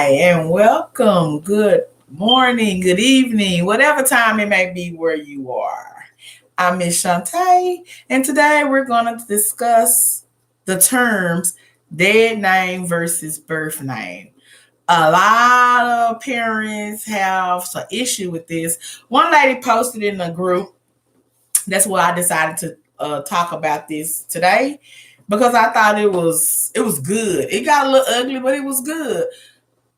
Hi, and welcome. Good morning, good evening, whatever time it may be where you are. I'm MS.SHUNTAE, and today we're going to discuss the terms dead name versus birth name. A lot of parents have some issue with this. One lady posted in the group. That's why I decided to talk about this today because I thought it was good. It got a little ugly, but it was good.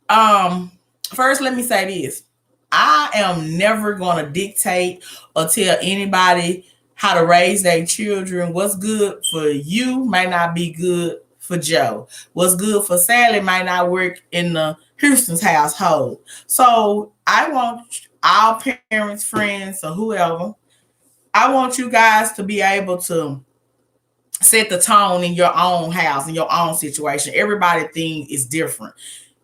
Um, First, let me say this. I am never going to dictate or tell anybody how to raise their children. What's good for you might not be good for Joe. What's good for Sally might not work in the Houston's household. So I want our parents, friends, or whoever, I want you guys to be able to set the tone in your own house, in your own situation. Everybody thing is different.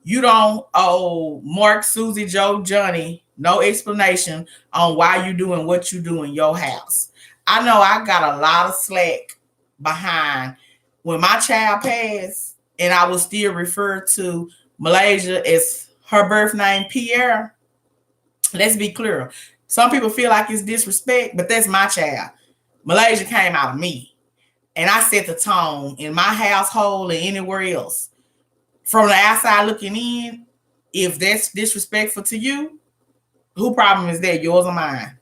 You don't owe Mark, Susie, Joe, Johnny no explanation on why you doing what you do in your house. I know I got a lot of slack behind when my child passed, and I was still referred to Malaysia as her birth name, Pierre. Let's be clear. Some people feel like it's disrespect, but that's my child. Malaysia came out of me, and I set the tone in my household and anywhere else. From the outside looking in, if that's disrespectful to you, who problem is that? Yours or mine?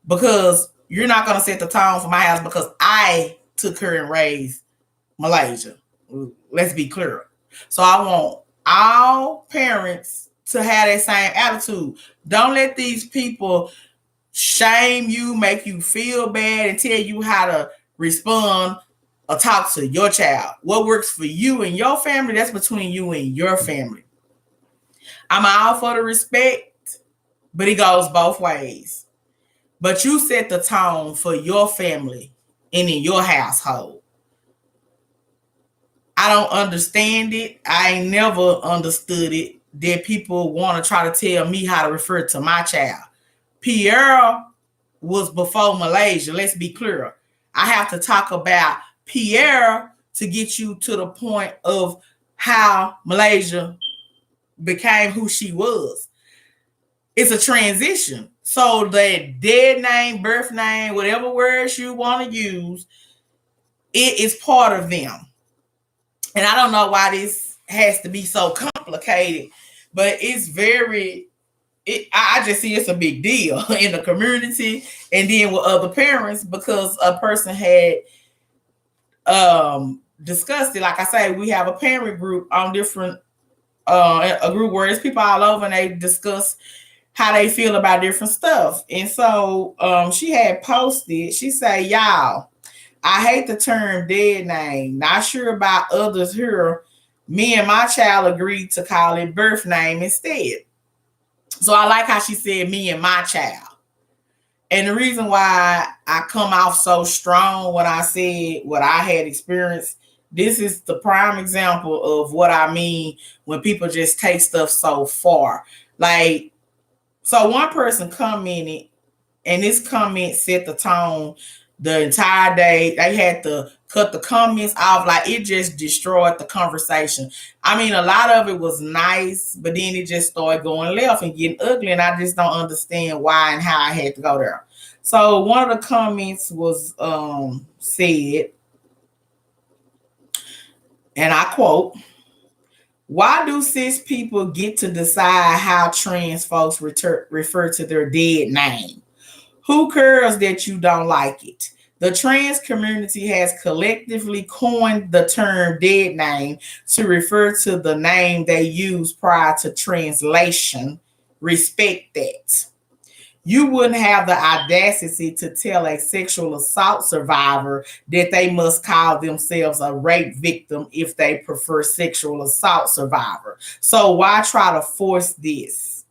Because you're not gonna set the tone for my house because I took her and raised Malaysia. Let's be clear. So I want all parents to have that same attitude. Don't let these people shame you, make you feel bad, and tell you how to respond or talk to your child. What works for you and your family, that's between you and your family. I'm all for the respect, but it goes both ways. But you set the tone for your family and in your household. I don't understand it. I ain't never understood it that people want to try to tell me how to refer to my child. Pierre was before Malaysia. Let's be clear. I have to talk about Pierre to get you to the point of how Malaysia became who she was. It's a transition. So the dead name, birth name, whatever words you want to use, it is part of them. And I don't know why this has to be so complicated, but it's very I just see it's a big deal in the community and then with other parents because a person had discussed it. Like I say, we have a parent group on different a group where there's people all over and they discuss how they feel about different stuff. And so she had posted, she said, y'all, I hate the term dead name. Not sure about others here. Me and my child agreed to call it birth name instead. So I like how she said me and my child. And the reason why I come off so strong when I said what I had experienced, this is the prime example of what I mean when people just take stuff so far. Like, so one person commented, and this comment set the tone the entire day. They had to cut the comments off. Like, it just destroyed the conversation. I mean, a lot of it was nice, but then it just started going left and getting ugly. And I just don't understand why and how I had to go there. So one of the comments was said, and I quote, why do cis people get to decide how trans folks refer to their dead name? Who cares that you don't like it? The trans community has collectively coined the term dead name to refer to the name they used prior to translation. Respect that. You wouldn't have the audacity to tell a sexual assault survivor that they must call themselves a rape victim if they prefer sexual assault survivor. So why try to force this?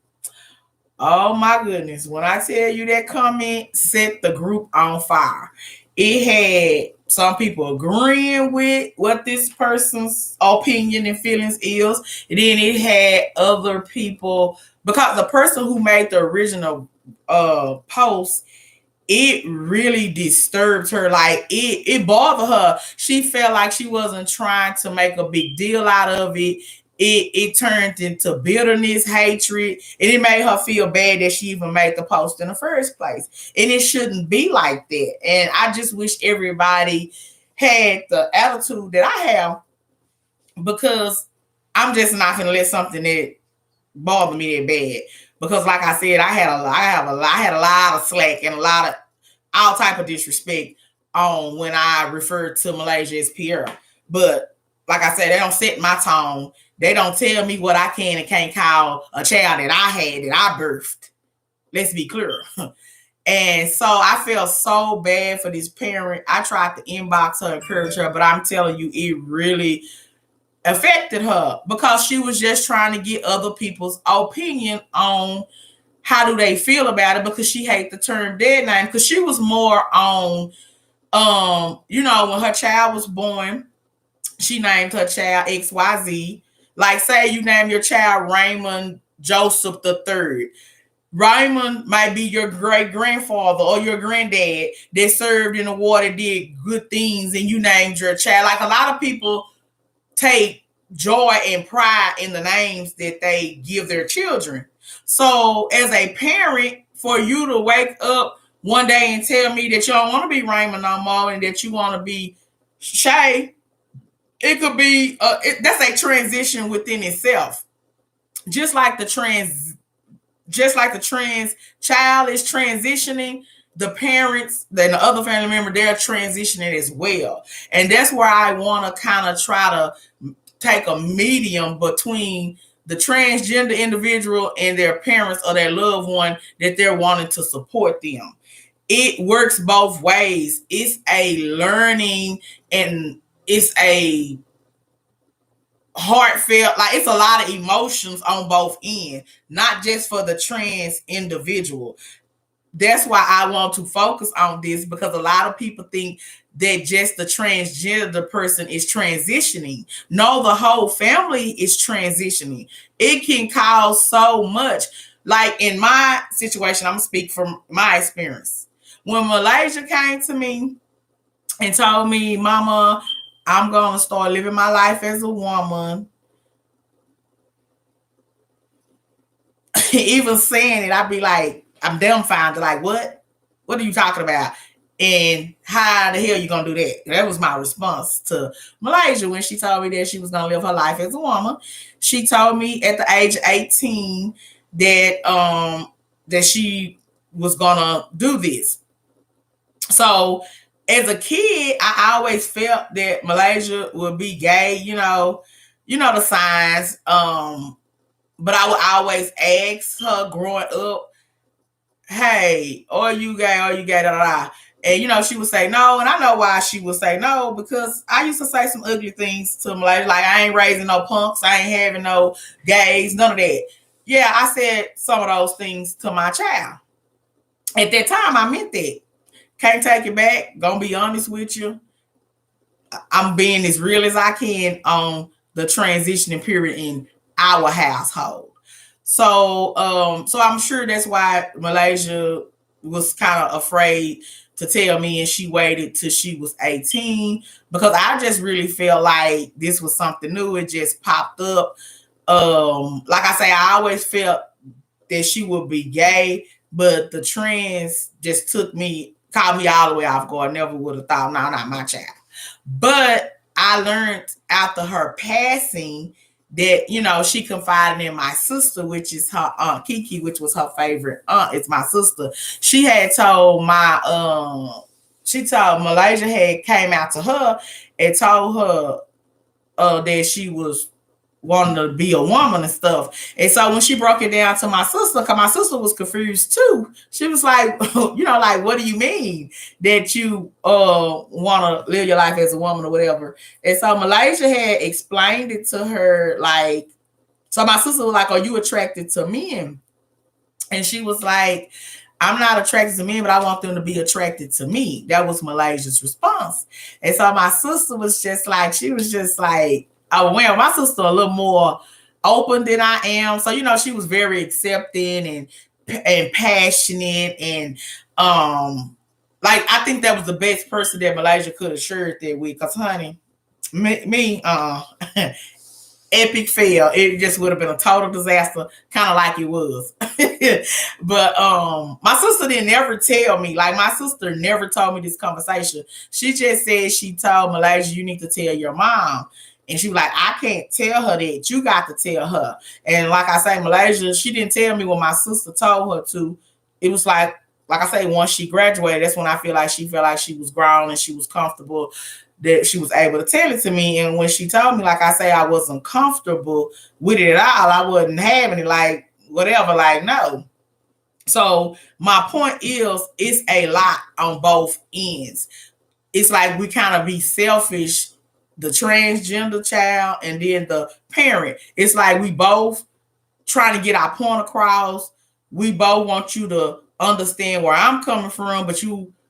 Oh my goodness. When I tell you that comment set the group on fire. It had some people agreeing with what this person's opinion and feelings is. And then it had other people, because the person who made the original post, it really disturbed her. Like it bothered her. She felt like she wasn't trying to make a big deal out of it. it turned into bitterness, hatred, and it made her feel bad that she even made the post in the first place. And it shouldn't be like that. And I just wish everybody had the attitude that I have, because I'm just not gonna let something that bother me that bad. Because like I said, I had a lot of slack and a lot of all type of disrespect on when I referred to Malaysia as Pierre. But like I said, they don't set my tone. They don't tell me what I can and can't call a child that I had, that I birthed. Let's be clear. And so I felt so bad for this parent. I tried to inbox her, encourage her, but I'm telling you, it really affected her, because she was just trying to get other people's opinion on how do they feel about it, because she hated the term dead name, because she was more on when her child was born, she named her child XYZ. Like, say you name your child Raymond Joseph the Third. Raymond might be your great grandfather or your granddad that served in the war, that did good things, and you named your child. Like, a lot of people take joy and pride in the names that they give their children. So as a parent, for you to wake up one day and tell me that you don't want to be Raymond no more and that you want to be Shay, it could be that's a transition within itself. Just like the trans child is transitioning, the parents, then the other family member, they're transitioning as well. And that's where I want to kind of try to take a medium between the transgender individual and their parents or their loved one that they're wanting to support them. It works both ways. It's a learning, and it's a heartfelt, like, it's a lot of emotions on both ends, not just for the trans individual. That's why I want to focus on this, because a lot of people think that just the transgender person is transitioning. No, the whole family is transitioning. It can cause so much. Like, in my situation, I'm gonna speak from my experience. When Malaysia came to me and told me, Mama, I'm gonna start living my life as a woman. Even saying it, I'd be like, I'm dumbfounded. Like, what? What are you talking about? And how the hell you gonna do that? That was my response to Malaysia when she told me that she was gonna live her life as a woman. She told me at the age of 18 that she was gonna do this. So as a kid, I always felt that Malaysia would be gay, the signs. But I would always ask her growing up, hey, are you gay? Are you gay? Da, da, da. And, she would say no. And I know why she would say no, because I used to say some ugly things to Malaysia. Like, I ain't raising no punks. I ain't having no gays, none of that. Yeah, I said some of those things to my child. At that time, I meant that. Can't take it back. Gonna be honest with you. I'm being as real as I can on the transitioning period in our household. So I'm sure that's why Malaysia was kind of afraid to tell me, and she waited till she was 18, because I just really felt like this was something new. It just popped up. Like I say, I always felt that she would be gay, but the trends just caught me all the way off guard. Never would have thought, no, not my child. But I learned after her passing that, she confided in my sister, which is her aunt Kiki, which was her favorite aunt. It's my sister. She had told Malaysia had came out to her and told her that she was wanting to be a woman and stuff. And so when she broke it down to my sister, because my sister was confused too, she was like, like, what do you mean that you want to live your life as a woman or whatever? And so Malaysia had explained it to her, like, so my sister was like, are you attracted to men? And she was like, I'm not attracted to men, but I want them to be attracted to me. That was Malaysia's response. And so my sister was just like, oh, well, my sister a little more open than I am. So, she was very accepting and passionate. And like, I think that was the best person that Malaysia could have shared that with. Because, honey, me epic fail. It just would have been a total disaster, kind of like it was. But my sister didn't never tell me. Like my sister never told me this conversation. She just said she told Malaysia, you need to tell your mom. And she was like, I can't tell her that. You got to tell her. And like I say, Malaysia, she didn't tell me when my sister told her to. It was like I say, once she graduated, that's when I feel like she felt like she was grown and she was comfortable that she was able to tell it to me. And when she told me, like I say, I wasn't comfortable with it at all. I wasn't having it, like whatever, like no. So my point is, it's a lot on both ends. It's like we kind of be selfish, the transgender child and then the parent. It's like we both trying to get our point across. We both want you to understand where I'm coming from, but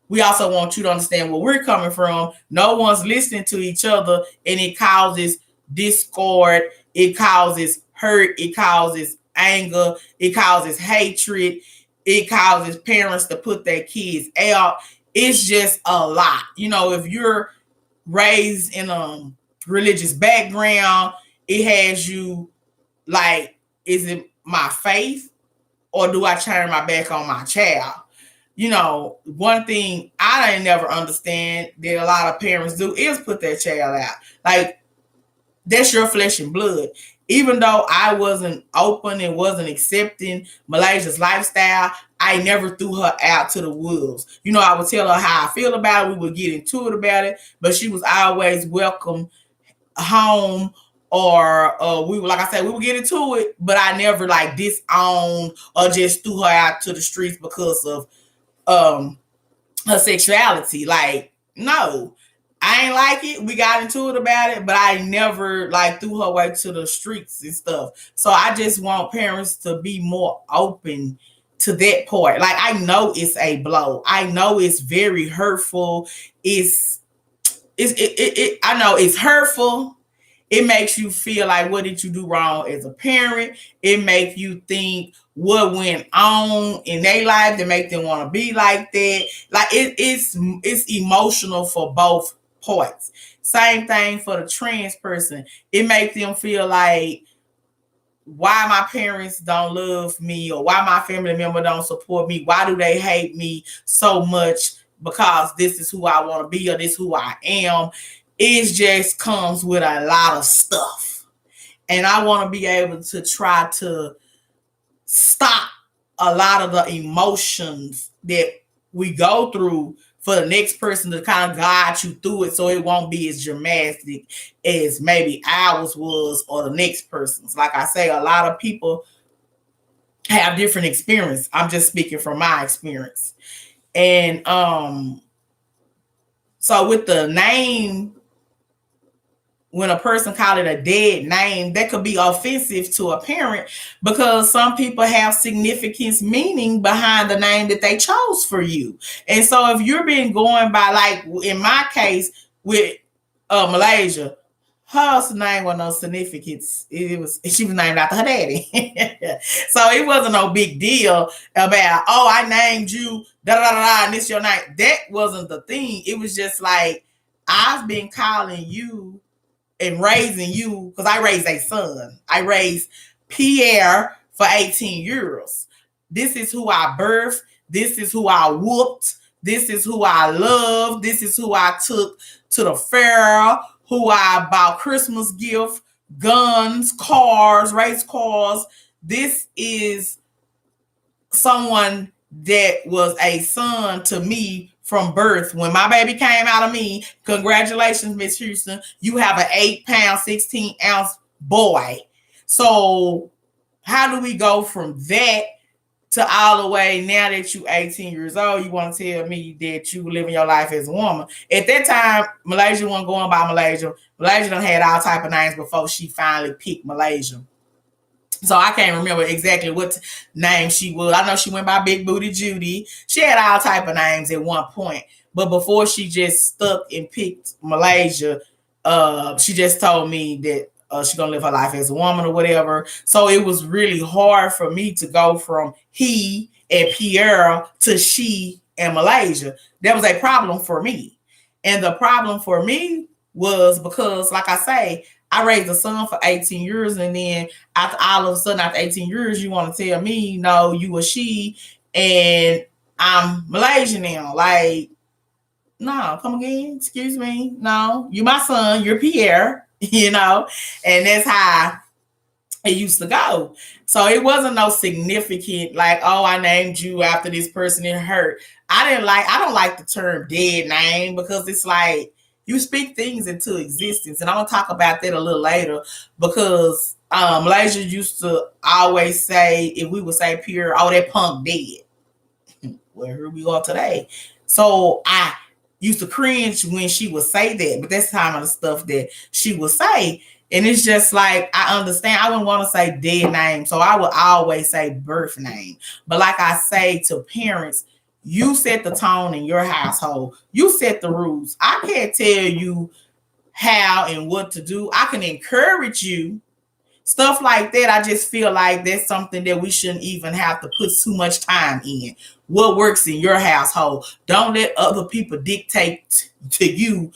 we also want you to understand where we're coming from. No one's listening to each other, and it causes discord, it causes hurt, it causes anger, it causes hatred, it causes parents to put their kids out. It's just a lot. If you're raised in a religious background, it has you like, is it my faith or do I turn my back on my child? One thing I didn't never understand that a lot of parents do is put their child out. Like, that's your flesh and blood. Even though I wasn't open and wasn't accepting Malaysia's lifestyle, I never threw her out to the wolves. I would tell her how I feel about it. We would get into it about it, but she was always welcome home, or we were, like I said, we would get into it, but I never like disowned or just threw her out to the streets because of her sexuality. Like, no, I ain't like it. We got into it about it, but I never like threw her away to the streets and stuff. So I just want parents to be more open to that part. Like, I know it's a blow. I know it's very hurtful. I know it's hurtful. It makes you feel like, what did you do wrong as a parent? It makes you think what went on in their life that make them want to be like that. Like, it's emotional for both parts. Same thing for the trans person. It makes them feel like, why my parents don't love me, or why my family member don't support me. Why do they hate me so much? Because this is who I want to be, or this is who I am. It just comes with a lot of stuff. And I want to be able to try to stop a lot of the emotions that we go through for the next person to kind of guide you through it, so it won't be as dramatic as maybe ours was or the next person's. Like I say, a lot of people have different experience. I'm just speaking from my experience. And so with the name, when a person call it a dead name, that could be offensive to a parent, because some people have significance meaning behind the name that they chose for you. And so if you're being going by, like in my case with Malaysia, her name was no significance. She was named after her daddy. So it wasn't no big deal about, oh, I named you da da da and this your name. That wasn't the thing. It was just like, I've been calling you and raising you, because I raised a son. I raised Pierre for 18 years. This is who I birthed. This is who I whooped. This is who I loved. This is who I took to the fair, who I bought Christmas gift, guns, cars, race cars. This is someone that was a son to me from birth. When my baby came out of me, congratulations, Miss Houston, you have an 8-pound, 16-ounce boy. So how do we go from that to all the way now that you 18 years old, you want to tell me that you living your life as a woman? At that time, Malaysia wasn't going by Malaysia. Malaysia done had all type of names before she finally picked Malaysia. So I can't remember exactly what name she was. I know she went by Big Booty Judy. She had all type of names at one point. But before she just stuck and picked Malaysia, she just told me that she's going to live her life as a woman or whatever. So it was really hard for me to go from he and Pierre to she and Malaysia. That was a problem for me. And the problem for me was because, like I say, I raised a son for 18 years, and then after all of a sudden, after 18 years, you want to tell me, no, you a she, and I'm Malaysian now. Like, no, come again. Excuse me. No, you my son. You're Pierre. And that's how it used to go. So it wasn't no significant like, oh, I named you after this person. It hurt. I don't like the term dead name because it's like you speak things into existence. And I'm gonna talk about that a little later because Malaysia used to always say, if we would say Pierre, oh, that punk dead. Well, here we are today. So I used to cringe when she would say that, but that's kind of the stuff that she would say. And it's just like, I understand. I wouldn't want to say dead name. So I would always say birth name. But like I say to parents, you set the tone in your household. You set the rules. I can't tell you how and what to do. I can encourage you. Stuff like that, I just feel like that's something that we shouldn't even have to put too much time in. What works in your household? Don't let other people dictate to you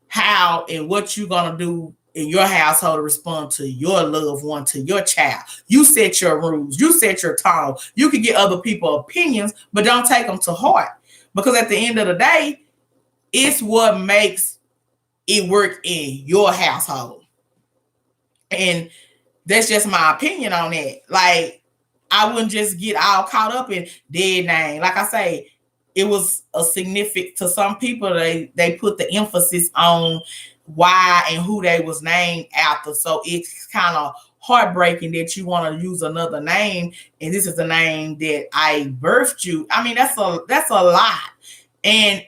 how and what you're going to do in your household to respond to your loved one, to your child. You set your rules. You set your tone. You can get other people's opinions, but don't take them to heart. Because at the end of the day, it's what makes it work in your household. And that's just my opinion on it. Like, I wouldn't just get all caught up in dead name. Like I say, it was a significant to some people. They put the emphasis on why and who they was named after. So it's kind of heartbreaking that you want to use another name, and this is the name that I birthed you. I mean, that's a lot. And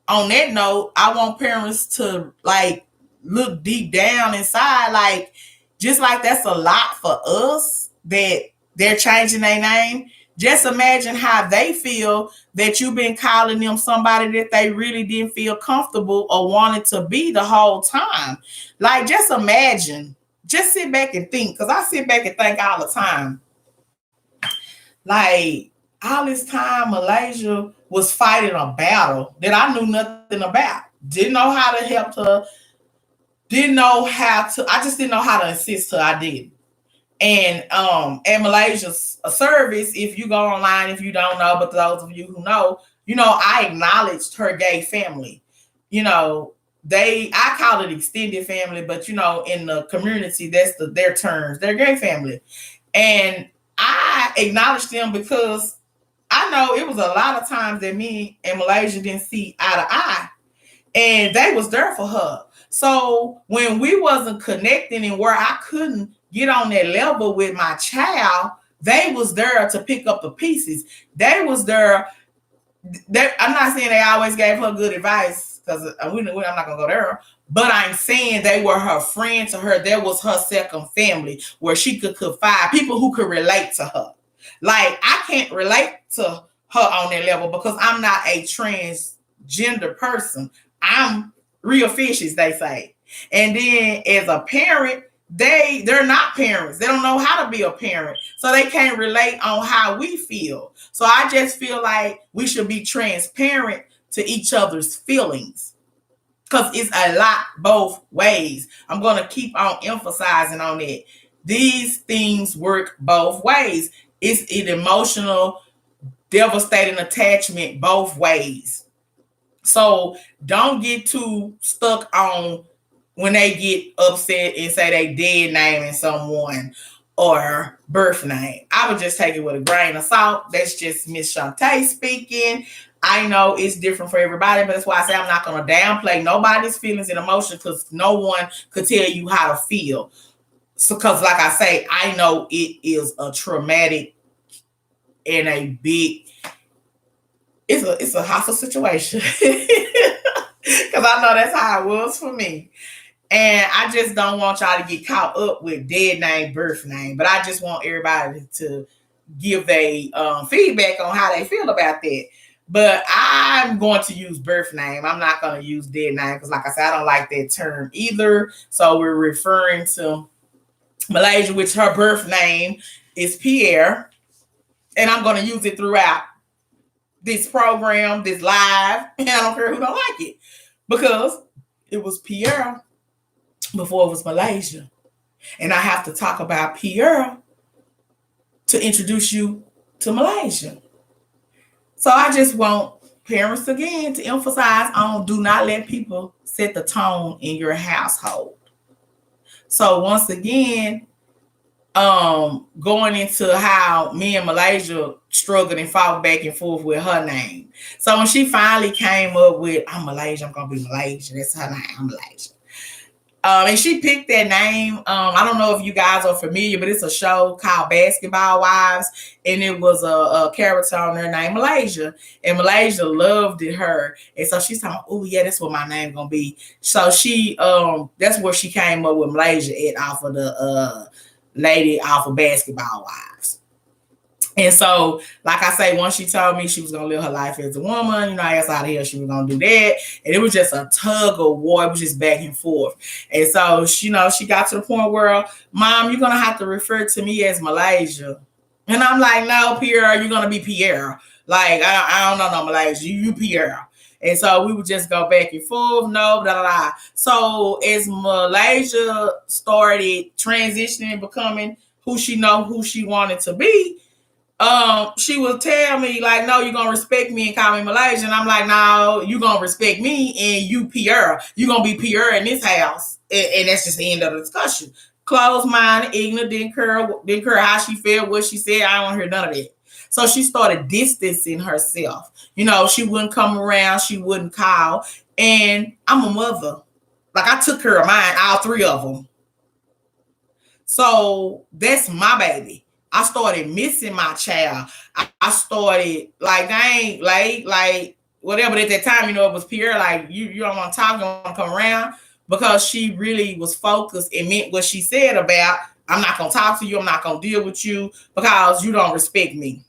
on that note, I want parents to like look deep down inside, like, just like that's a lot for us that they're changing their name. Just imagine how they feel that you've been calling them somebody that they really didn't feel comfortable or wanted to be the whole time. Like, just imagine. Just sit back and think, because I sit back and think all the time. Like, all this time, Malaysia was fighting a battle that I knew nothing about. Didn't know how to help her. I just didn't know how to assist her. I did. And at Malaysia's service, if you go online, if you don't know, but those of you who know, I acknowledged her gay family. I call it extended family, but in the community, that's their terms, their gay family. And I acknowledged them because I know it was a lot of times that me and Malaysia didn't see eye to eye, and they was there for her. So when we wasn't connecting and where I couldn't get on that level with my child, they was there to pick up the pieces. They was there. I'm not saying they always gave her good advice because I'm not going to go there. But I'm saying they were her friend to her. There was her second family where she could confide, people who could relate to her. Like, I can't relate to her on that level because I'm not a transgender person. I'm real fish, as they say. And then as a parent, they're not parents. They don't know how to be a parent. So they can't relate on how we feel. So I just feel like we should be transparent to each other's feelings. Because it's a lot both ways. I'm going to keep on emphasizing on it. These things work both ways. It's an emotional, devastating attachment both ways. So don't get too stuck on when they get upset and say they dead naming someone or birth name. I would just take it with a grain of salt. That's just MS.SHUNTAE speaking. I know it's different for everybody, but that's why I say I'm not going to downplay nobody's feelings and emotions because no one could tell you how to feel. So, because like I say, I know it is a traumatic and a big, it's a hostile situation. Because I know that's how it was for me. And I just don't want y'all to get caught up with dead name, birth name. But I just want everybody to give their feedback on how they feel about that. But I'm going to use birth name. I'm not going to use dead name because, like I said, I don't like that term either. So we're referring to Malaysia, which her birth name is Pierre. And I'm going to use it throughout this program, this live. And I don't care who don't like it because it was Pierre before it was Malaysia. And I have to talk about Pierre to introduce you to Malaysia. So I just want parents again to emphasize on do not let people set the tone in your household. So once again, going into how me and Malaysia struggled and fought back and forth with her name. So when she finally came up with I'm Malaysia, I'm gonna be Malaysia, that's her name, I'm Malaysia. And she picked that name. I don't know if you guys are familiar, but it's a show called Basketball Wives, and it was a character on there named Malaysia, and Malaysia loved it her, and so she's talking, oh yeah, that's what my name gonna be. So she, that's where she came up with Malaysia at off of the lady off of Basketball Wives. And so, like I say, once she told me she was gonna live her life as a woman, I asked how the hell she was gonna do that, and it was just a tug of war. It was just back and forth. And so, she got to the point where, Mom, you're gonna have to refer to me as Malaysia. And I'm like, no, Pierre, you're gonna be Pierre. Like, I don't know no Malaysia. You Pierre. And so we would just go back and forth, no, blah, blah, blah. So as Malaysia started transitioning, becoming who she wanted to be, she would tell me, like, no, you're gonna respect me and call me Malaysia. And I'm like, no, you're gonna respect me and you Pierre. You're gonna be Pierre in this house. And that's just the end of the discussion. Closed minded, ignorant, didn't care how she felt, what she said. I don't want to hear none of that. So she started distancing herself. She wouldn't come around, she wouldn't call. And I'm a mother. Like, I took care of mine, all three of them. So that's my baby. I started missing my child. I started like, dang, like whatever. But at that time, it was Pierre. Like, you don't want to talk, you don't want to come around, because she really was focused and meant what she said about, I'm not gonna talk to you, I'm not gonna deal with you because you don't respect me.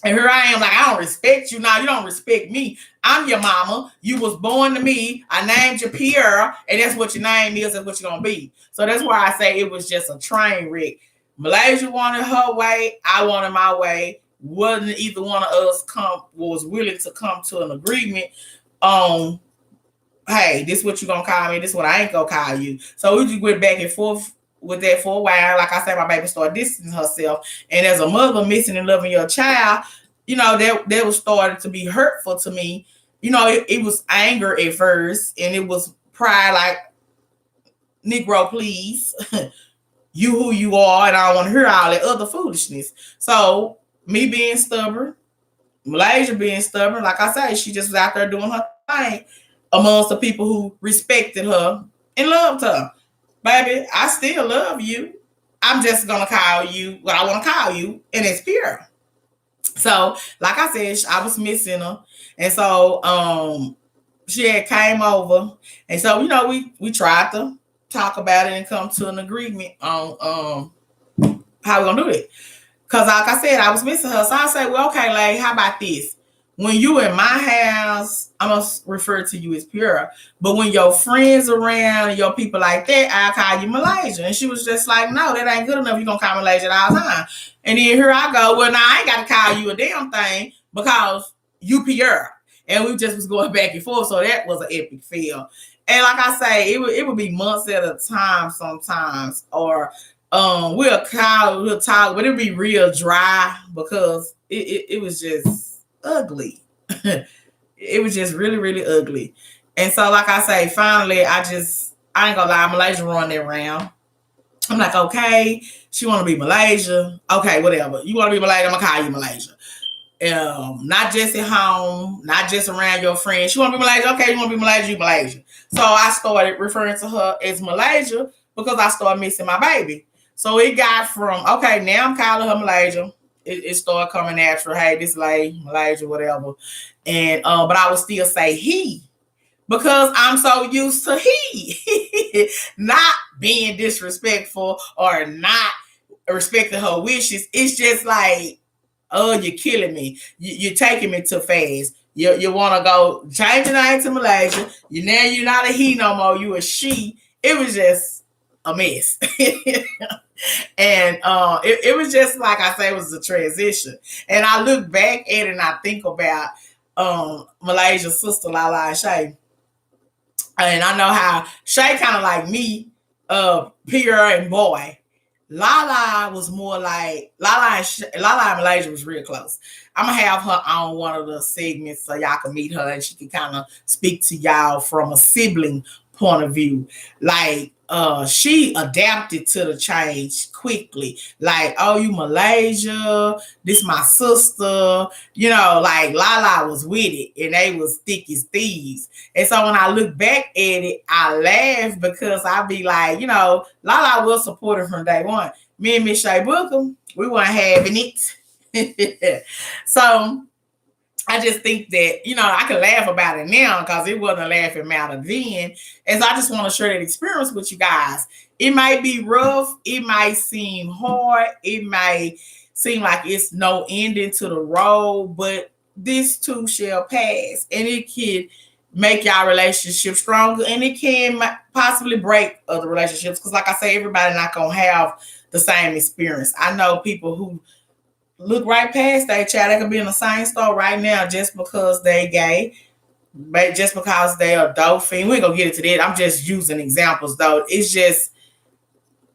And here I am, like, I don't respect you. Now you don't respect me. I'm your mama. You was born to me. I named you Pierre, and that's what your name is. That's what you're gonna be. So that's why I say it was just a train wreck. Malaysia wanted her way. I wanted my way. Wasn't either one of us was willing to come to an agreement on, hey, this is what you gonna call me. This is what I ain't gonna call you. So we just went back and forth with that for a while. Like I said, my baby started distancing herself. And as a mother, missing and loving your child, that was started to be hurtful to me. It was anger at first, and it was pride, like, Negro, please. You who you are, and I don't want to hear all that other foolishness. So me being stubborn, Malaysia being stubborn, like I say, she just was out there doing her thing amongst the people who respected her and loved her. Baby, I still love you. I'm just gonna call you what I want to call you, and it's Pierre. So, like I said, I was missing her, and so she had came over, and so we tried to talk about it and come to an agreement on how we're gonna do it. Cause like I said, I was missing her. So I said, well, okay, like, how about this? When you in my house, I'm gonna refer to you as Pura. But when your friends around and your people like that, I'll call you Malaysia. And she was just like, no, that ain't good enough. You're gonna call me Malaysia all the time. And then here I go, well, now I ain't gotta call you a damn thing because you Pura. And we just was going back and forth. So that was an epic fail. And like I say, it would be months at a time sometimes, or we'll call, we'll talk, but it'd be real dry because it was just ugly. It was just really, really ugly. And so, like I say, finally, I ain't gonna lie, Malaysia run that round. I'm like, okay, she want to be Malaysia. Okay, whatever. You want to be Malaysia, I'm gonna call you Malaysia. Not just at home, not just around your friends. She want to be Malaysia. Okay, you want to be Malaysia, you Malaysia. So I started referring to her as Malaysia because I started missing my baby. So it got from, okay, now I'm calling her Malaysia. It started coming natural. Hey, this lady, Malaysia, whatever. And but I would still say he because I'm so used to he, not being disrespectful or not respecting her wishes. It's just like, oh, you're killing me. You're taking me too fast. You want to go change the name to Malaysia. You're not a he no more. You a she. It was just a mess. And it was just like I say, it was a transition. And I look back at it and I think about Malaysia's sister Lala and Shay. And I know how Shay kind of like me, Pierre and Boy. Lala was more like Lala and Malaysia was real close. I'm gonna have her on one of the segments so y'all can meet her and she can kind of speak to y'all from a sibling point of view. Like she adapted to the change quickly. Like, oh, you Malaysia, this my sister, you know, like Lala was with it and they was thick as thieves. And so when I look back at it, I laugh because I be like, you know, Lala was supportive from day one. Me and Miss Shay Booker, we weren't having it. So I just think that, you know, I can laugh about it now because it wasn't a laughing matter then. And so I just want to share that experience with you guys. It might be rough. It might seem hard. It might seem like it's no ending to the road, but this too shall pass. And it can make y'all relationship stronger and it can possibly break other relationships. Because like I say, everybody not going to have the same experience. I know people who look right past their child. They could be in the same store right now just because they gay, but just because they are dolphin. We ain't gonna get into that. I'm just using examples though. It's just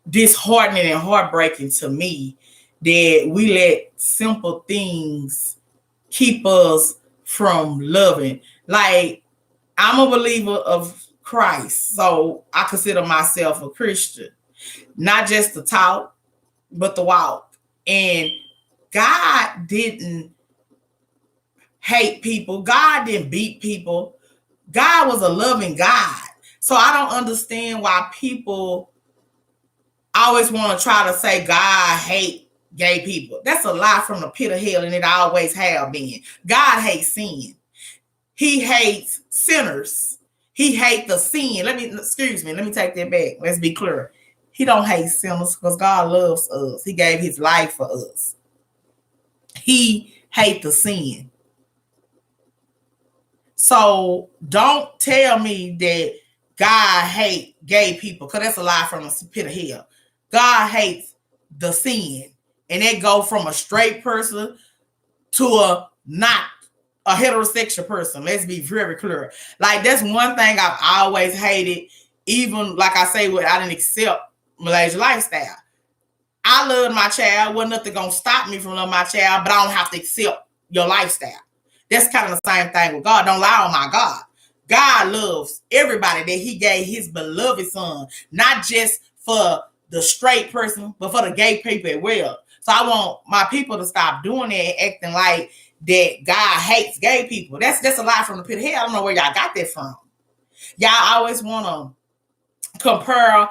disheartening and heartbreaking to me that we let simple things keep us from loving. Like, I'm a believer of Christ, so I consider myself a Christian. Not just the talk, but the walk. And God didn't hate people. God didn't beat people. God was a loving God. So I don't understand why people always want to try to say God hate gay people. That's a lie from the pit of hell, and it always have been. God hates sin. He hates sinners. He hates the sin. Let me take that back. Let's be clear. He don't hate sinners because God loves us. He gave his life for us. He hates the sin. So don't tell me that God hates gay people, because that's a lie from the pit of hell. God hates the sin. And that go from a straight person to a not a heterosexual person. Let's be very clear. Like, that's one thing I've always hated. Even like I say, I didn't accept Malaysia lifestyle. I love my child. Wasn't nothing gonna stop me from loving my child, but I don't have to accept your lifestyle. That's kind of the same thing with God. Don't lie on my God. God loves everybody that he gave his beloved son, not just for the straight person, but for the gay people as well. So I want my people to stop doing that, acting like that God hates gay people. That's a lie from the pit of hell. I don't know where y'all got that from. Y'all always want to compare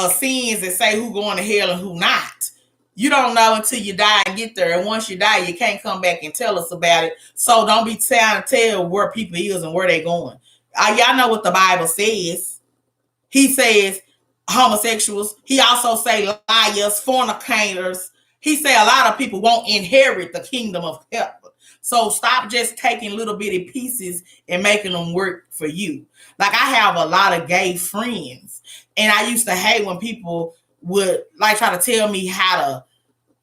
sins and say who going to hell and who not. You don't know until you die and get there. And once you die, you can't come back and tell us about it. So don't be trying to tell where people is and where they going. Y'all know what the Bible says. He says homosexuals. He also say liars, fornicators. He say a lot of people won't inherit the kingdom of heaven. So stop just taking little bitty pieces and making them work for you. Like, I have a lot of gay friends, and I used to hate when people would like try to tell me how to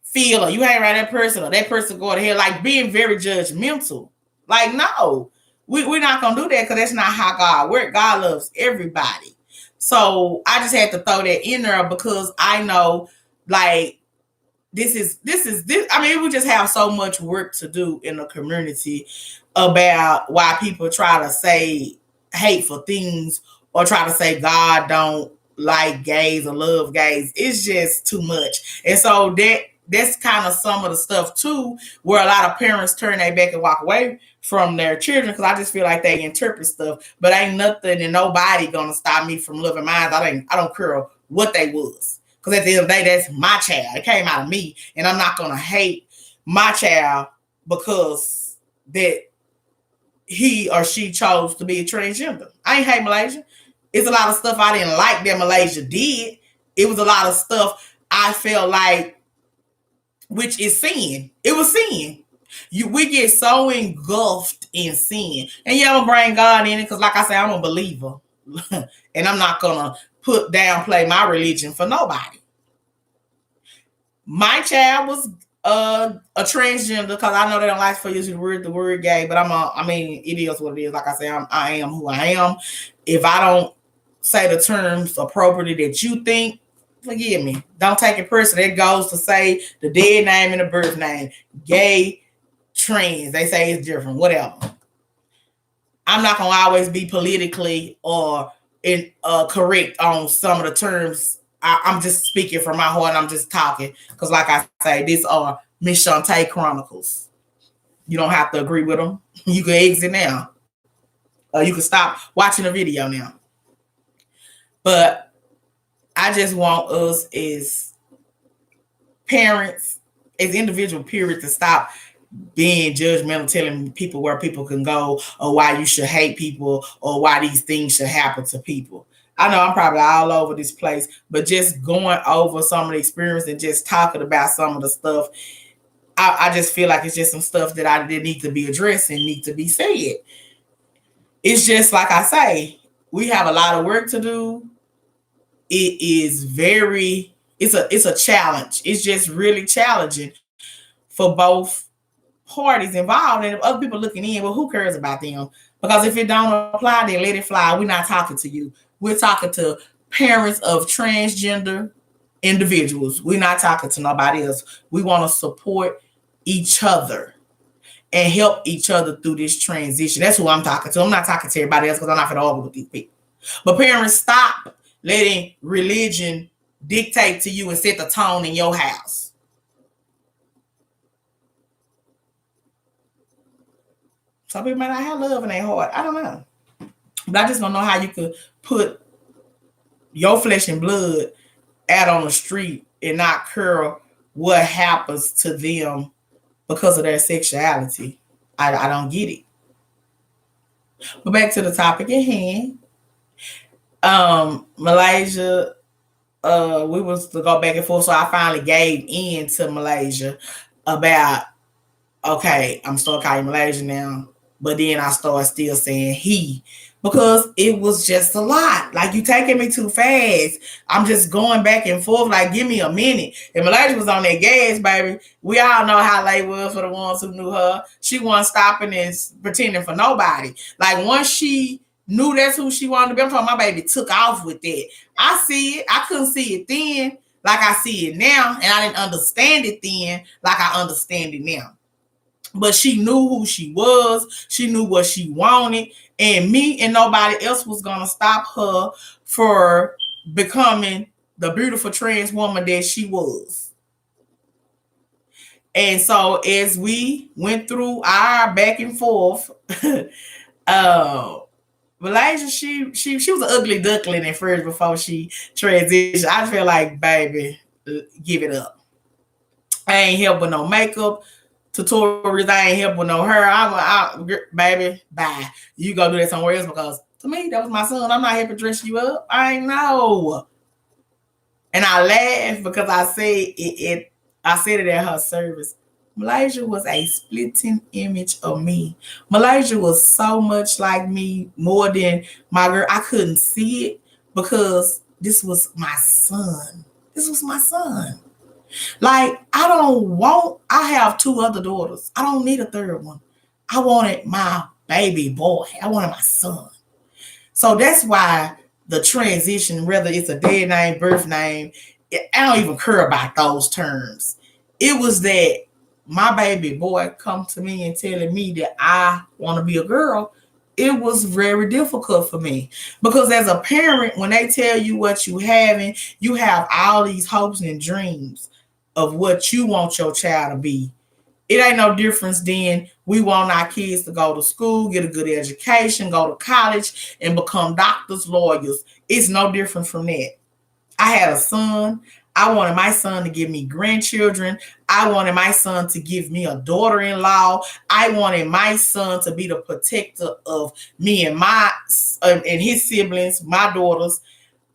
feel, or you hang around that person, or that person go to hell, like being very judgmental. Like, no, we're not gonna do that, because that's not how God works. God loves everybody. So I just had to throw that in there because I know, like, this. I mean, we just have so much work to do in the community about why people try to say hateful things or try to say God don't like gays or love gays. It's just too much. And so that's kind of some of the stuff too, where a lot of parents turn their back and walk away from their children, because I just feel like they interpret stuff. But ain't nothing and nobody gonna stop me from loving mine. I don't care what they was. Because at the end of the day, that's my child. It came out of me. And I'm not gonna hate my child because that he or she chose to be a transgender. I ain't hate Malaysia. It's a lot of stuff I didn't like that Malaysia did. It was a lot of stuff I felt like, which is sin. It was sin. We get so engulfed in sin. And yeah, I'm gonna bring God in it because, like I said, I'm a believer. And I'm not gonna downplay my religion for nobody. My child was a transgender, because I know they don't like for you to use the word gay, but I mean, it is what it is. Like I say, I am who I am. If I don't say the terms appropriately that you think, forgive me. Don't take it personally. It goes to say the dead name and the birth name. Gay, trans. They say it's different. Whatever. I'm not gonna always be politically or correct on some of the terms. I'm just speaking from my heart. I'm just talking because, like I say, these are MS.SHUNTAE Chronicles. You don't have to agree with them. You can exit now. You can stop watching the video now. But I just want us as parents, as individual period, to stop being judgmental, telling people where people can go or why you should hate people or why these things should happen to people. I know I'm probably all over this place, but just going over some of the experience and just talking about some of the stuff, I just feel like it's just some stuff that need to be addressed and need to be said. It's just like I say, we have a lot of work to do. It is it's a challenge. It's just really challenging for both parties involved, and other people looking in. Well, who cares about them? Because if it don't apply, then let it fly. We're not talking to you. We're talking to parents of transgender individuals. We're not talking to nobody else. We want to support each other and help each other through this transition. That's who I'm talking to. I'm not talking to everybody else because I'm not going to argue with these people. But parents, stop letting religion dictate to you and set the tone in your house. Some people might not have love in their heart. I don't know. But I just don't know how you could put your flesh and blood out on the street and not care what happens to them because of their sexuality. I don't get it. But back to the topic at hand. Malaysia, we was to go back and forth, so I finally gave in to Malaysia about, okay, I'm still calling Malaysia now. But then I started still saying he, because it was just a lot. Like, you taking me too fast. I'm just going back and forth. Like, give me a minute. And Malaysia was on that gas, baby. We all know how late was for the ones who knew her. She wasn't stopping and pretending for nobody. Like, once she knew that's who she wanted to be, I'm talking, my baby took off with that. I see it. I couldn't see it then like I see it now. And I didn't understand it then like I understand it now. But she knew who she was. She knew what she wanted. And me and nobody else was going to stop her for becoming the beautiful trans woman that she was. And so as we went through our back and forth, Malaysia, she was an ugly duckling at first before she transitioned. I feel like, baby, give it up. I ain't help with no makeup tutorials. I ain't help with no hair. Baby, bye. You go do that somewhere else, because to me, that was my son. I'm not here to dress you up. I know. And I laughed because I said it. I said it at her service. Malaysia was a splitting image of me. Malaysia was so much like me, more than my girl. I couldn't see it because this was my son. This was my son. Like, I have 2 other daughters. I don't need a third one. I wanted my baby boy. I wanted my son. So that's why the transition, whether it's a dead name, birth name, I don't even care about those terms. It was that my baby boy come to me and telling me that I want to be a girl. It was very difficult for me, because as a parent, when they tell you what you having, you have all these hopes and dreams of what you want your child to be. It ain't no difference than we want our kids to go to school, get a good education, go to college, and become doctors, lawyers. It's no different from that. I had a son. I wanted my son to give me grandchildren. I wanted my son to give me a daughter-in-law. I wanted my son to be the protector of me and and his siblings, my daughters.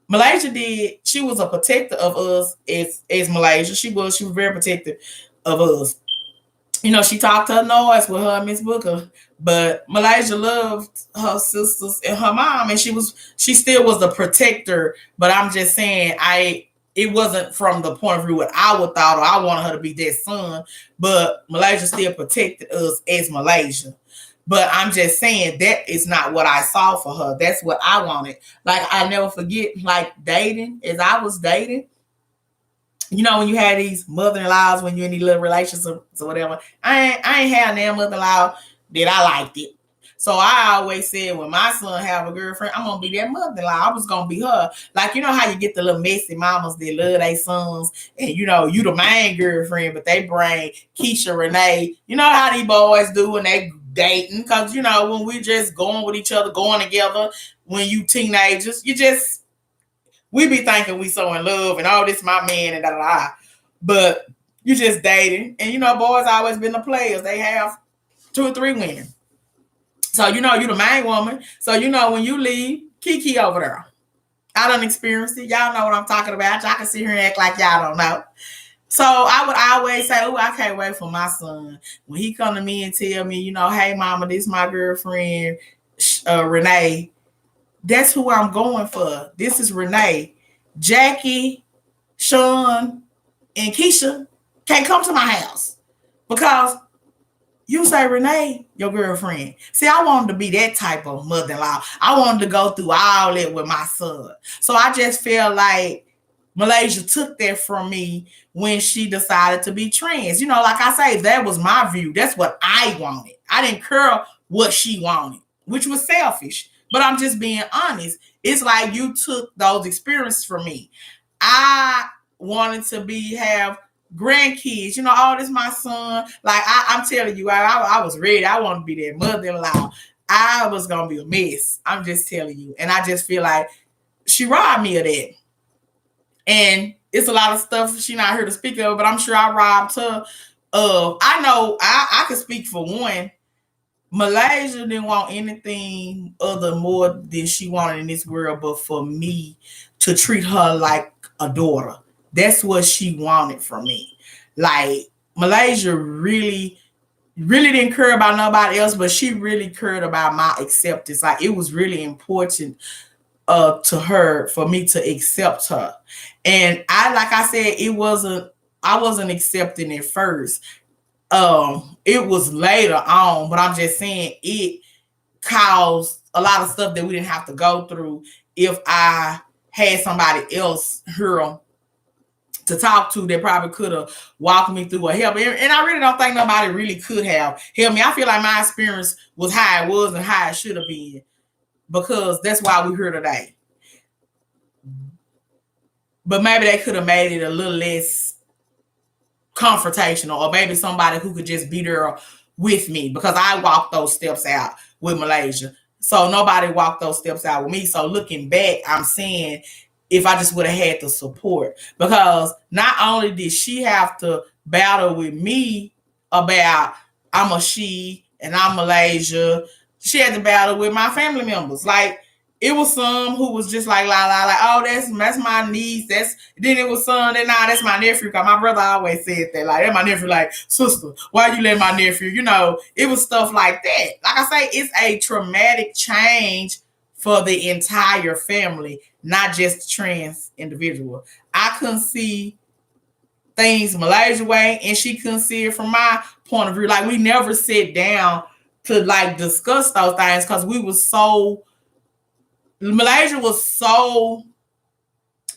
Malaysia did. She was a protector of us as Malaysia. She was very protective of us. You know, she talked her noise with her and Miss Booker, but Malaysia loved her sisters and her mom, and she still was the protector. But I'm just saying, it wasn't from the point of view what I would thought or I wanted her to be that son, but Malaysia still protected us as Malaysia. But I'm just saying that is not what I saw for her. That's what I wanted. Like I never forget, like dating, as I was dating, you know, when you had these mother-in-laws, when you're in these little relationships or whatever, I ain't had no mother-in-law that I liked it. So I always said when my son have a girlfriend, I'm gonna be that mother-in-law. I was gonna be her. Like, you know how you get the little messy mamas that love their sons, and you know, you the main girlfriend, but they bring Keisha, Renee. You know how these boys do when they dating, because you know, when we just going with each other, going together, when you teenagers, you just we be thinking we so in love and oh, this my man and da da da. But you just dating. And you know, boys always been the players. They have 2 or 3 women. So you know you the main woman. So you know when you leave, Kiki over there. I done experienced it. Y'all know what I'm talking about. Y'all can sit here and act like y'all don't know. So I would always say, oh, I can't wait for my son. When he come to me and tell me, you know, hey mama, this is my girlfriend, Renee. That's who I'm going for. This is Renee. Jackie, Sean, and Keisha can't come to my house because you say Renee, your girlfriend. See, I wanted to be that type of mother-in-law. I wanted to go through all that with my son. So I just feel like Malaysia took that from me when she decided to be trans. You know, like I say, that was my view. That's what I wanted. I didn't care what she wanted, which was selfish. But I'm just being honest. It's like you took those experiences from me. I wanted to have grandkids. You know, oh, this is my son. Like I'm telling you, I was ready. I want to be their mother-in-law. I was gonna be a mess. I'm just telling you. And I just feel like she robbed me of that. And it's a lot of stuff she not here to speak of, but I'm sure I robbed her of. I know I could speak for one. Malaysia didn't want anything other more than she wanted in this world, but for me to treat her like a daughter. That's what she wanted from me. Like Malaysia really, really didn't care about nobody else, but she really cared about my acceptance. Like it was really important to her for me to accept her. And like I said, I wasn't accepting it first. It was later on, but I'm just saying it caused a lot of stuff that we didn't have to go through if I had somebody else here to talk to that probably could have walked me through or helped me. And I really don't think nobody really could have helped me. I feel like my experience was how it was and how it should have been because that's why we're here today. But maybe they could have made it a little less confrontational, or maybe somebody who could just be there with me because I walked those steps out with Malaysia. So nobody walked those steps out with me. So looking back, I'm saying if I just would have had the support, because not only did she have to battle with me about I'm a she and I'm Malaysia, she had to battle with my family members. Like it was some who was just like like oh that's my niece. Then it was some that that's my nephew. Cause my brother always said that like that's my nephew. Like sister, why you let my nephew? You know, it was stuff like that. Like I say, it's a traumatic change for the entire family, not just the trans individual. I couldn't see things Malaysia way, and she couldn't see it from my point of view. Like we never sit down to like discuss those things because we was so. Malaysia was so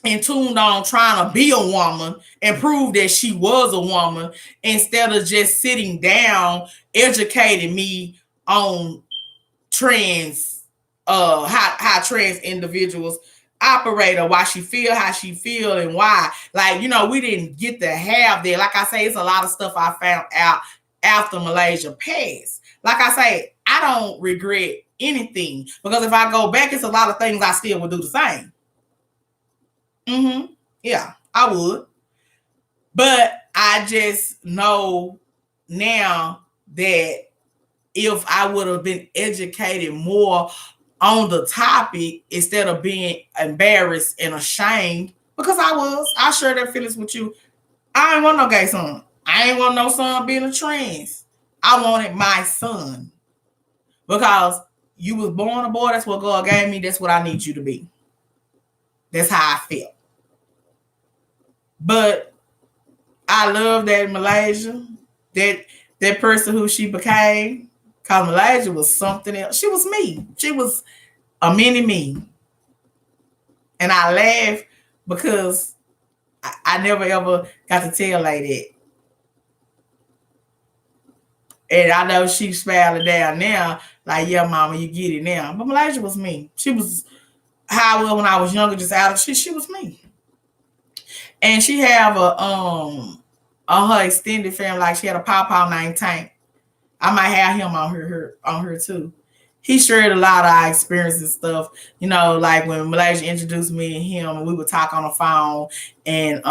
in tuned on trying to be a woman and prove that she was a woman instead of just sitting down, educating me on trans, how trans individuals operate or why she feel how she feel and why. Like, you know, we didn't get to have that. Like I say, it's a lot of stuff I found out after Malaysia passed. Like I say, I don't regret anything because if I go back, it's a lot of things I still would do the same. Yeah, I would. But I just know now that if I would have been educated more on the topic instead of being embarrassed and ashamed, because I share that feelings with you. I ain't want no gay son. I ain't want no son being a trans. I wanted my son. Because you was born a boy, that's what God gave me, that's what I need you to be. That's how I feel. But I love that Malaysia, that that person who she became, because Malaysia was something else. She was me. She was a mini me. And I laugh because I never ever got to tell like that. And I know she's smiling down now, like, yeah, mama, you get it now. But Malaysia was me. She was how I was when I was younger, just out of she was me. And she have a on her extended family, like she had a pawpaw named Tank. I might have him on her too. He shared a lot of our experiences and stuff. You know, like when Malaysia introduced me and him, and we would talk on the phone, and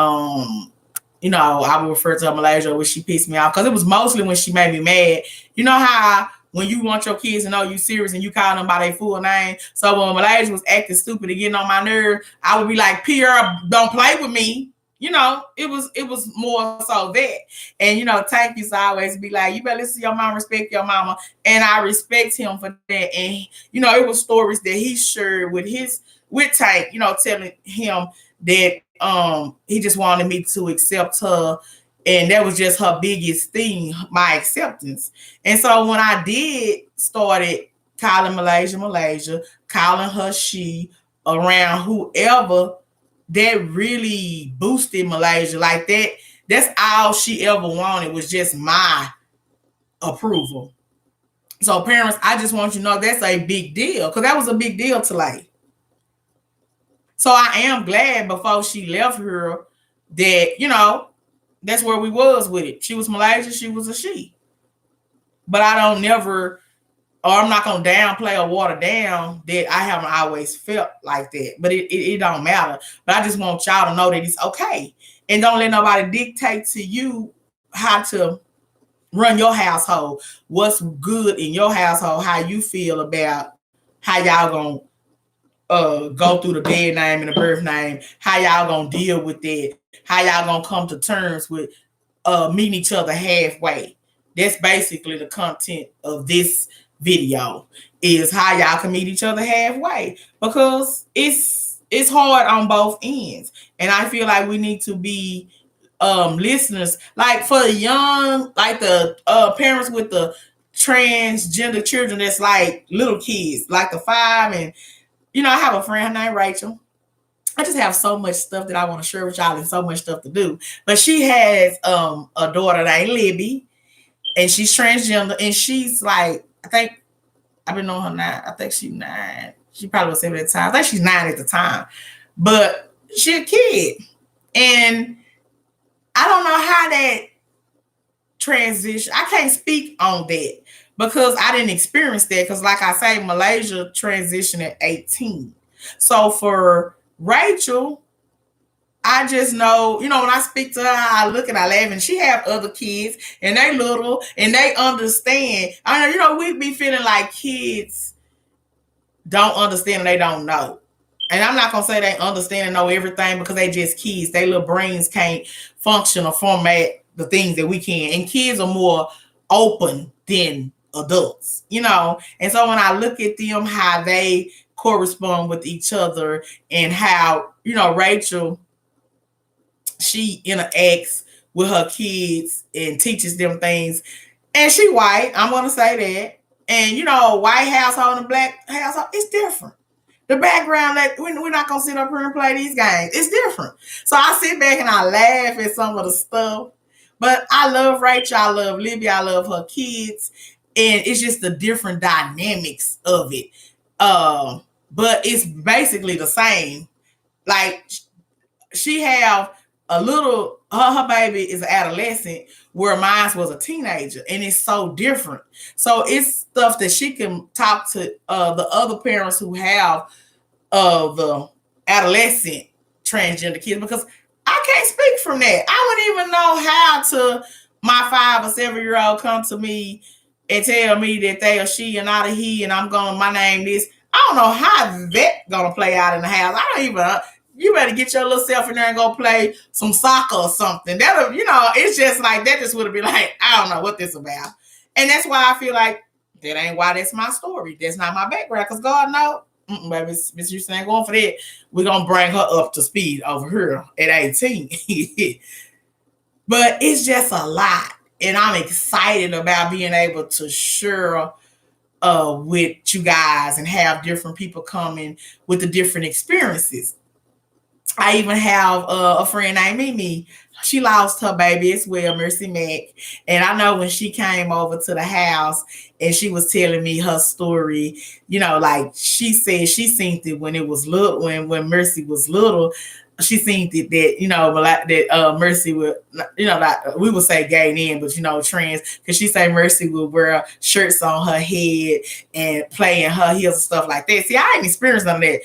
you know, I would refer to her Malaysia when she pissed me off because it was mostly when she made me mad. You know how when you want your kids to know you serious and you call them by their full name. So when Malaysia was acting stupid and getting on my nerve, I would be like, Pierre, don't play with me. You know, it was more so that. And you know, Tank used to always be like, you better listen to your mom, respect your mama. And I respect him for that. And you know, it was stories that he shared with Tank, you know, telling him that he just wanted me to accept her, and that was just her biggest thing, my acceptance. And so when I did started calling Malaysia, calling her she around whoever, that really boosted Malaysia. Like that's all she ever wanted, was just my approval. So parents, I just want you to know that's a big deal, because that was a big deal to Lay. So I am glad before she left here that, you know, that's where we was with it. She was Malaysia, she was a she. But I don't never, or I'm not gonna downplay or water down that I haven't always felt like that. But it don't matter. But I just want y'all to know that it's okay. And don't let nobody dictate to you how to run your household, what's good in your household, how you feel about how y'all gonna go through the dead name and the birth name, how y'all gonna deal with that, how y'all gonna come to terms with meeting each other halfway. That's basically the content of this video, is how y'all can meet each other halfway, because it's hard on both ends. And I feel like we need to be listeners, like for the young, like the parents with the transgender children that's like little kids, like the 5 and you know, I have a friend named Rachel. I just have so much stuff that I want to share with y'all and so much stuff to do. But she has a daughter named Libby, and she's transgender, and she's like, I think I've been knowing her now. I think she's 9. She probably was 7 at the time. I think she's 9 at the time. But she's a kid. And I don't know how that transition, I can't speak on that because I didn't experience that. Because like I say, Malaysia transitioned at 18. So for Rachel, I just know, you know, when I speak to her, I look and I laugh, and she have other kids, and they little, and they understand. I know, you know, we be feeling like kids don't understand and they don't know. And I'm not gonna say they understand and know everything, because they just kids. Their little brains can't function or format the things that we can. And kids are more open than adults, you know. And so when I look at them, how they correspond with each other, and how, you know, Rachel, she interacts with her kids and teaches them things. And she white, I'm gonna say that. And you know, white household and black household, it's different. The background, that we're not gonna sit up here and play these games. It's different. So I sit back and I laugh at some of the stuff. But I love Rachel, I love Libby, I love her kids, and it's just the different dynamics of it. But it's basically the same. Like she have a little, her baby is an adolescent, where mine was a teenager, and it's so different. So it's stuff that she can talk to the other parents who have the adolescent transgender kids, because I can't speak from that. I wouldn't even know how to my 5 or 7-year-old come to me and tell me that they are she and not a he, and I'm going, my name is. I don't know how that gonna play out in the house. I don't even. You better get your little self in there and go play some soccer or something. That'll, you know, it's just like that. Just would be like, I don't know what this about, and that's why I feel like that ain't why that's my story. That's not my background, because God knows baby, Miss Houston ain't going for that. We're gonna bring her up to speed over here at 18. But it's just a lot. And I'm excited about being able to share with you guys and have different people coming with the different experiences. I even have a friend named Mimi. She lost her baby as well, Mercy Mac. And I know when she came over to the house and she was telling me her story, like she said she seen it when it was little, when Mercy was little. She seen it that Mercy would, like we would say gay then, but trans, because she say Mercy would wear shirts on her head and play in her heels and stuff like that. See, I ain't experienced none of that.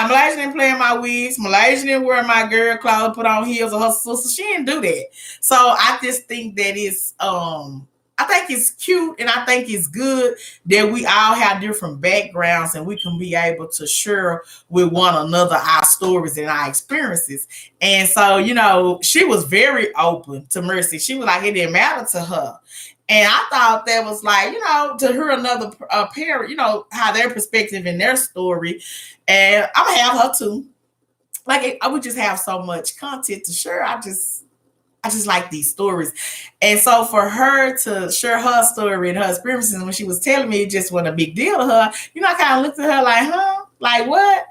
Malaysia didn't play in my wigs. Malaysia didn't wear my girl clothes, put on heels or her sister. She didn't do that. So I just think that I think it's cute and I think it's good that we all have different backgrounds and we can be able to share with one another our stories and our experiences. And so, she was very open to Mercy. She was like, it didn't matter to her. And I thought that was like, to hear another parent, how their perspective and their story. And I'm going to have her too. Like, I would just have so much content to share. I just like these stories. And so for her to share her story and her experiences, when she was telling me, it just wasn't a big deal to her. I kind of looked at her like, huh? Like what?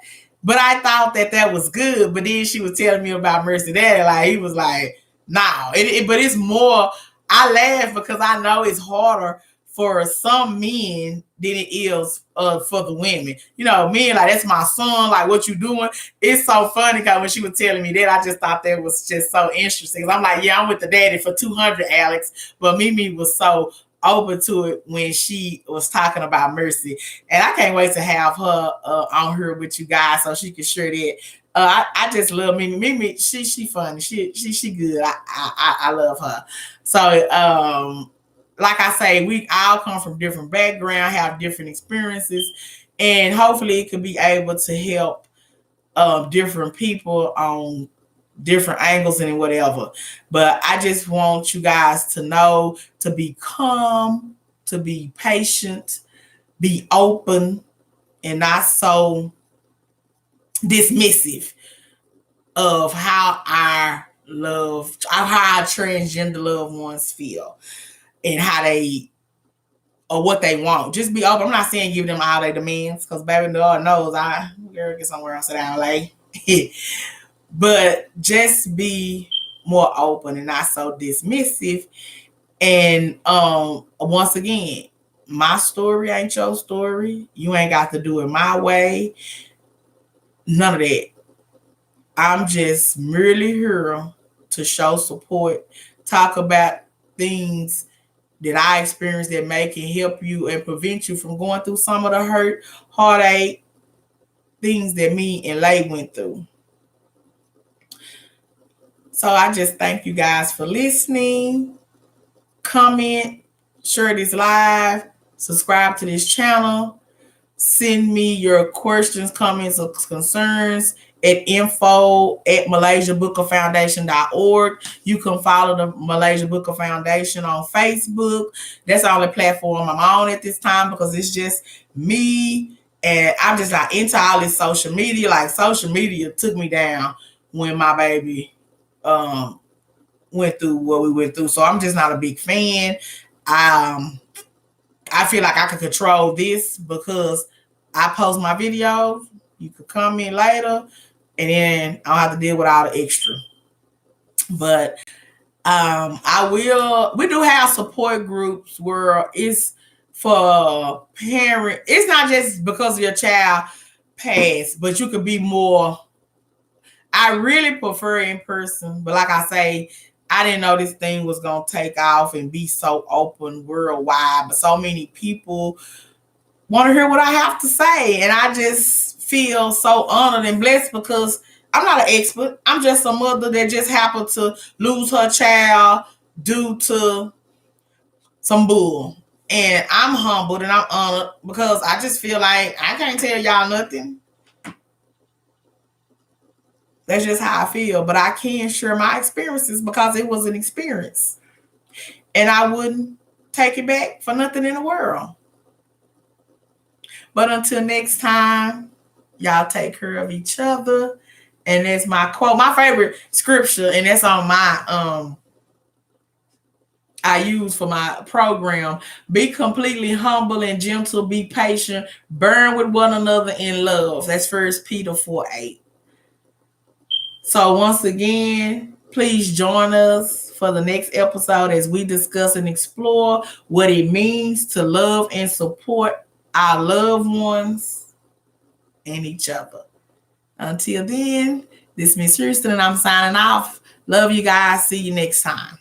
But I thought that was good. But then she was telling me about Mercy Daddy. Like, he was like, nah. But it's more, I laugh because I know it's harder for some men than it is for the women. Men like, that's my son. Like, what you doing? It's so funny because when she was telling me that, I just thought that was just so interesting. I'm like, yeah, I'm with the daddy for 200, Alex. But Mimi was so open to it when she was talking about Mercy. And I can't wait to have her on here with you guys so she can share that. I just love Mimi. Mimi, she funny. She good. I love her. So, like I say, we all come from different backgrounds, have different experiences, and hopefully it could be able to help different people on different angles and whatever. But I just want you guys to know to be calm, to be patient, be open, and not so dismissive of how our transgender loved ones feel and how they or what they want. Just be open. I'm not saying give them all their demands because baby God knows I girl get somewhere else down like but just be more open and not so dismissive. And once again, my story ain't your story. You ain't got to do it my way. None of that. I'm just merely here to show support, talk about things that I experienced that may can help you and prevent you from going through some of the hurt, heartache, things that me and Lay went through. So I just thank you guys for listening. Comment, share this live, subscribe to this channel. Send me your questions, comments, or concerns at info@MalaysiaBookerFoundation.org. You can follow the Malaysia Booker Foundation on Facebook. That's the only platform I'm on at this time because it's just me. And I'm just like into all this social media. Like social media took me down when my baby went through what we went through. So I'm just not a big fan. I feel like I can control this because I post my videos. You could comment later, and then I don't have to deal with all the extra. But we do have support groups where it's for parent. It's not just because your child passed, but you could be more. I really prefer in person, but like I say, I didn't know this thing was going to take off and be so open worldwide, but so many people want to hear what I have to say. And I just feel so honored and blessed because I'm not an expert. I'm just a mother that just happened to lose her child due to some bull. And I'm humbled and I'm honored because I just feel like I can't tell y'all nothing. That's just how I feel. But I can share my experiences because it was an experience. And I wouldn't take it back for nothing in the world. But until next time, Y'all take care of each other. And that's my quote, my favorite scripture, and that's on my I use for my program. Be completely humble and gentle, be patient, burn with one another in love. That's First Peter 4:8. So once again, please join us for the next episode as we discuss and explore what it means to love and support our loved ones and each other. Until then, this is Miss Houston and I'm signing off. Love you guys. See you next time.